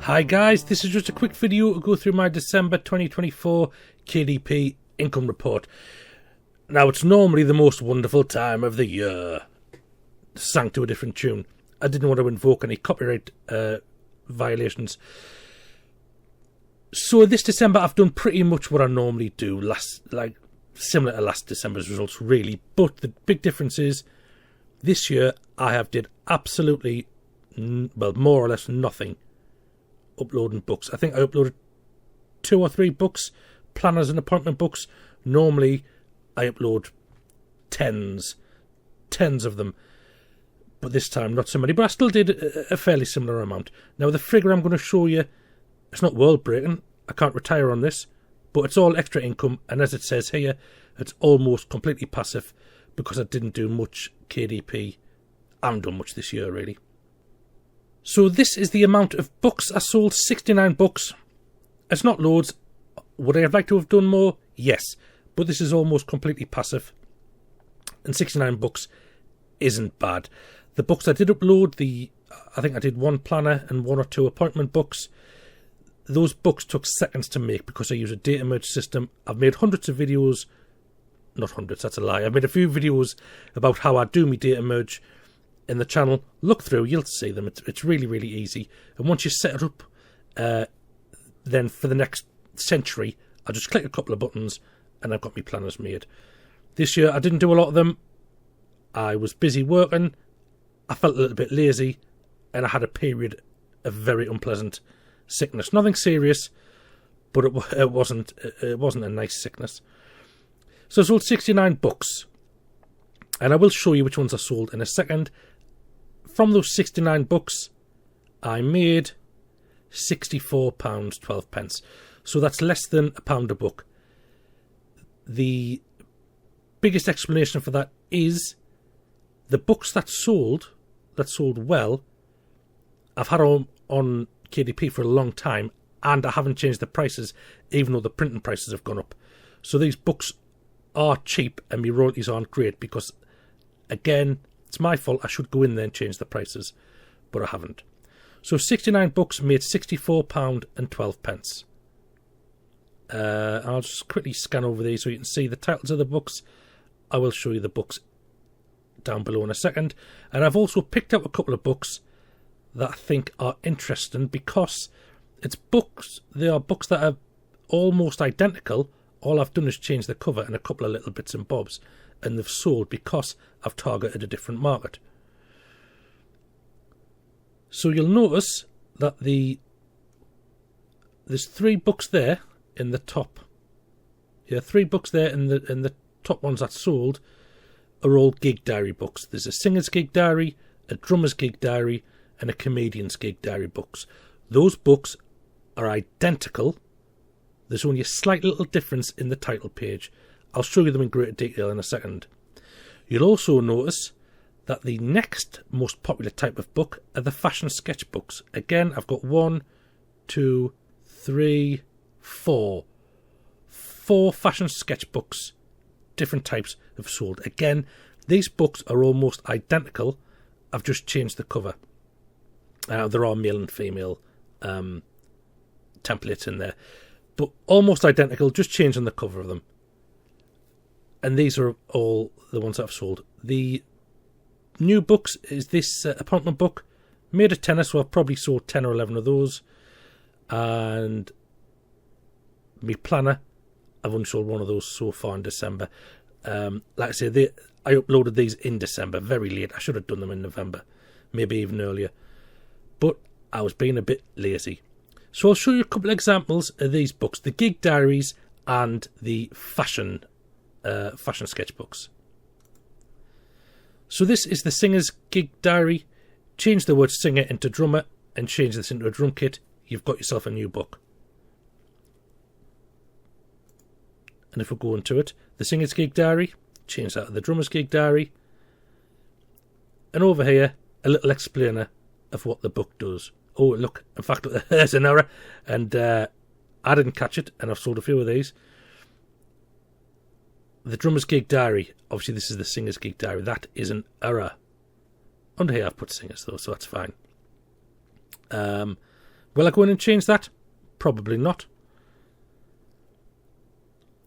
Hi guys, this is just a quick video to go through my December 2024 KDP Income Report. Now, it's normally the most wonderful time of the year. Sang to a different tune. I didn't want to invoke any copyright violations. So this December I've done pretty much what I normally do, similar to last December's results really. But the big difference is this year I have did absolutely, more or less nothing uploading books. I think I uploaded 2 or 3 books, planners and appointment books. Normally I upload tens of them, but this time not so many, but I still did a fairly similar amount. Now the figure I'm going to show you, it's not world breaking, I can't retire on this, but it's all extra income, and as it says here, it's almost completely passive because I didn't do much KDP. I haven't done much this year really. So this is the amount of books I sold, 69 books. It's not loads. Would I have liked to have done more? Yes. But this is almost completely passive. And 69 books isn't bad. The books I did upload, I think I did 1 planner and 1 or 2 appointment books. Those books took seconds to make because I use a data merge system. I've made hundreds of videos. Not hundreds, that's a lie. I've made a few videos about how I do my data merge in the channel. Look through, you'll see them. It's really, really easy. And once you set it up, then for the next century, I just click a couple of buttons and I've got my planners made. This year I didn't do a lot of them. I was busy working. I felt a little bit lazy, and I had a period of very unpleasant sickness. Nothing serious, but it wasn't a nice sickness. So I sold 69 books, and I will show you which ones I sold in a second. From those 69 books, I made £64.12. So that's less than £1 a book. The biggest explanation for that is the books that sold well, I've had on KDP for a long time, and I haven't changed the prices, even though the printing prices have gone up. So these books are cheap and my royalties aren't great because, again, it's my fault. I should go in there and change the prices, but I haven't. So 69 books made £64.12. I'll just quickly scan over these so you can see the titles of the books. I will show you the books down below in a second. And I've also picked out a couple of books that I think are interesting because they are books that are almost identical. All I've done is change the cover and a couple of little bits and bobs, and they've sold because I've targeted a different market. So you'll notice that there's 3 books there in the top. Yeah, 3 books there in the top ones that sold are all gig diary books. There's a singer's gig diary, a drummer's gig diary, and a comedian's gig diary books. Those books are identical. There's only a slight little difference in the title page. I'll show you them in greater detail in a second. You'll also notice that the next most popular type of book are the fashion sketchbooks. Again, I've got 1, 2, 3, 4 fashion sketchbooks, different types, have sold. Again, these books are almost identical. I've just changed the cover. There are male and female templates in there, but almost identical, just changing the cover of them. And these are all the ones that I've sold. The new books is this appointment book, made a tenner, so I've probably sold 10 or 11 of those. And my planner, I've only sold 1 of those so far in December. Like I say, I uploaded these in December, very late. I should have done them in November, maybe even earlier. But I was being a bit lazy. So I'll show you a couple of examples of these books, the gig diaries and the fashion sketchbooks. So this is the singer's gig diary. Change the word singer into drummer and change this into a drum kit. You've got yourself a new book. And if we go into it, the singer's gig diary, change that to the drummer's gig diary. And over here, a little explainer of what the book does. Oh, look, in fact, there's an error. And I didn't catch it, and I've sold a few of these. The drummer's gig diary, obviously this is the singer's gig diary. That is an error. Under here I've put singers though, so that's fine. Will I go in and change that? Probably not.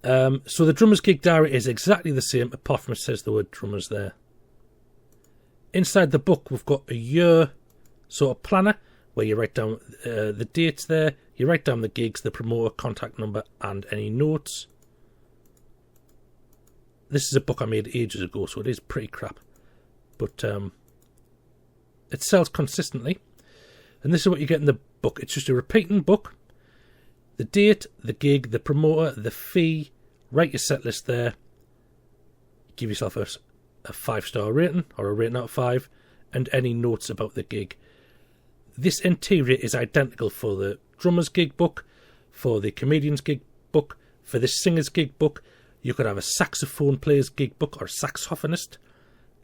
So the Drummer's Gig Diary is exactly the same, apart from it says the word drummers there. Inside the book, we've got a year sort of planner where you write down the dates there, you write down the gigs, the promoter, contact number, and any notes. This is a book I made ages ago, so it is pretty crap. But it sells consistently. And this is what you get in the book. It's just a repeating book. The date, the gig, the promoter, the fee. Write your set list there. Give yourself a 5-star rating or a rating out of 5. And any notes about the gig. This interior is identical for the drummer's gig book, for the comedian's gig book, for the singer's gig book. You could have a saxophone player's gig book or a saxophonist.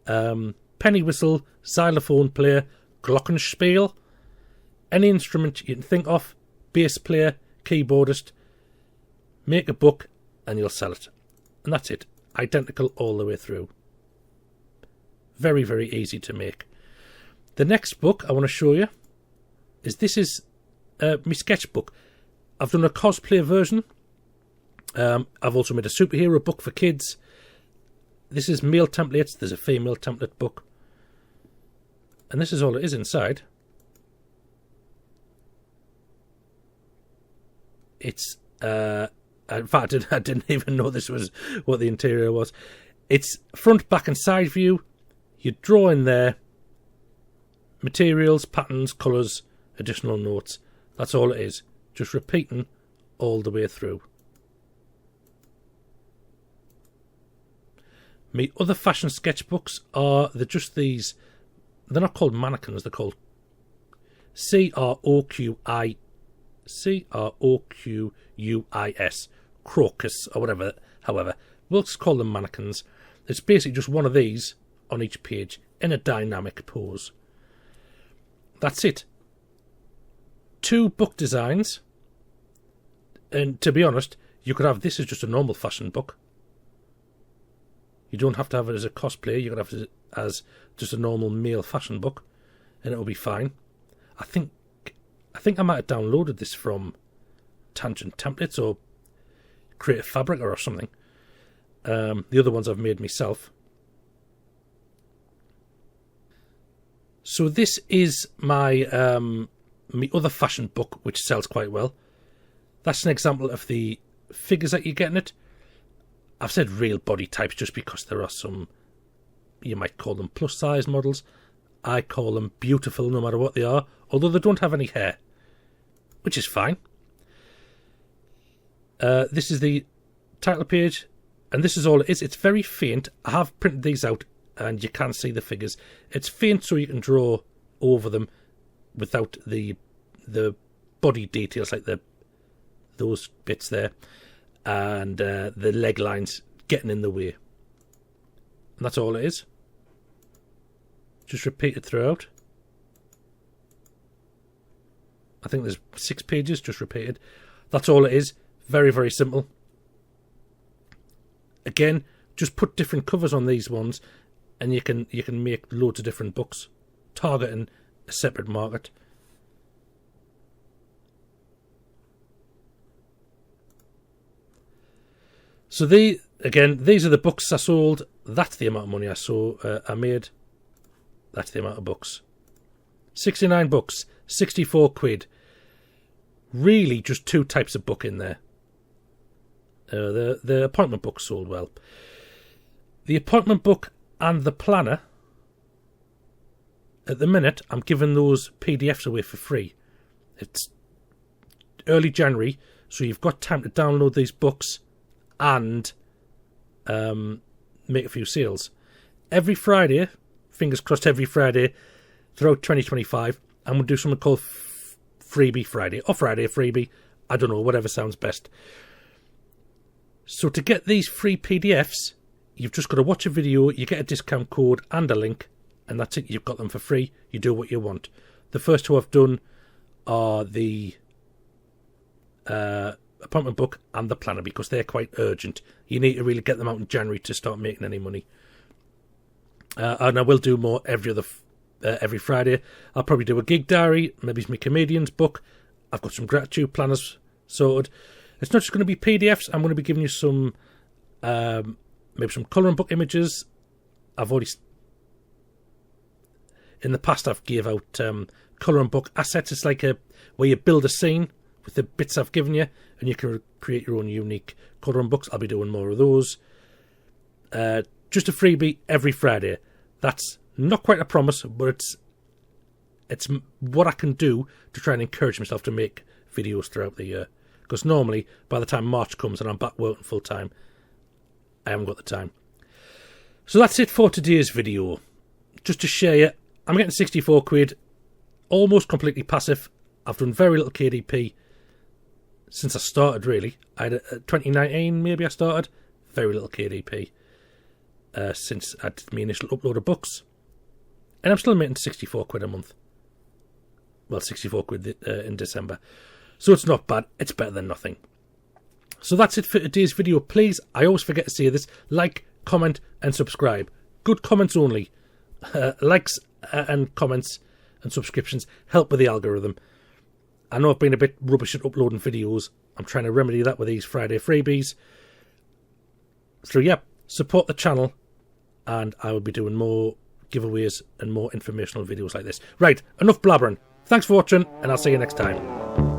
Penny whistle, xylophone player, glockenspiel. Any instrument you can think of, bass player, keyboardist. Make a book and you'll sell it. And that's it. Identical all the way through. Very, very easy to make. The next book I want to show you is my sketchbook. I've done a cosplay version. I've also made a superhero book for kids. This is male templates. There's a female template book. And this is all it is inside. It's, in fact, I didn't even know this was what the interior was. It's front, back and side view. You draw in there. Materials, patterns, colours, additional notes. That's all it is. Just repeating all the way through. My other fashion sketchbooks they're just these. They're not called mannequins. They're called CROQUIS, crocus or whatever. However, we'll just call them mannequins. It's basically just one of these on each page in a dynamic pose. That's it. 2 book designs. And to be honest, you could have this as just a normal fashion book. You don't have to have it as a cosplay. You could have it as just a normal male fashion book, and it'll be fine. I think I might have downloaded this from Tangent Templates or Creative Fabric or something. The other ones I've made myself. So this is my other fashion book, which sells quite well. That's an example of the figures that you get in it. I've said real body types just because there are some, you might call them plus size models. I call them beautiful no matter what they are, although they don't have any hair, which is fine. This is the title page, and this is all it is. It's very faint. I have printed these out, and you can see the figures. It's faint so you can draw over them without the body details, like those bits there. And the leg lines getting in the way. And that's all it is. Just repeat it throughout. I think there's 6 pages just repeated. That's all it is. Very, very simple. Again, just put different covers on these ones and you can make loads of different books, targeting a separate market. So these are the books I sold. That's the amount of money I made. That's the amount of books. 69 books, 64 quid. Really just 2 types of book in there. The appointment book sold well. The appointment book and the planner, at the minute, I'm giving those PDFs away for free. It's early January, so you've got time to download these books and make a few sales. Every Friday, fingers crossed every Friday, throughout 2025, I'm going to do something called Freebie Friday, or Friday Freebie, I don't know, whatever sounds best. So to get these free PDFs, you've just got to watch a video, you get a discount code and a link, and that's it, you've got them for free, you do what you want. The first 2 I've done are the appointment book and the planner, because they're quite urgent. You need to really get them out in January to start making any money. And I will do more every Friday. I'll probably do a gig diary, maybe it's my comedian's book, I've got some gratitude planners sorted. It's not just going to be PDFs. I'm going to be giving you some, maybe some colouring book images. In the past, I've gave out colouring book assets. It's like where you build a scene with the bits I've given you, and you can create your own unique colouring books. I'll be doing more of those. Just a freebie every Friday. That's not quite a promise, but it's what I can do to try and encourage myself to make videos throughout the year. Because normally, by the time March comes and I'm back working full time, I haven't got the time. So that's it for today's video. Just to share you, I'm getting 64 quid, almost completely passive. I've done very little KDP since I started, really. I had 2019, maybe I started. Very little KDP since I did my initial upload of books. And I'm still making 64 quid a month. Well, 64 quid in December. So it's not bad. It's better than nothing. So that's it for today's video. Please, I always forget to say this, like, comment and subscribe. Good comments only. Likes and comments and subscriptions help with the algorithm. I know I've been a bit rubbish at uploading videos. I'm trying to remedy that with these Friday freebies. So yeah, support the channel and I will be doing more giveaways and more informational videos like this. Right, enough blabbering. Thanks for watching and I'll see you next time.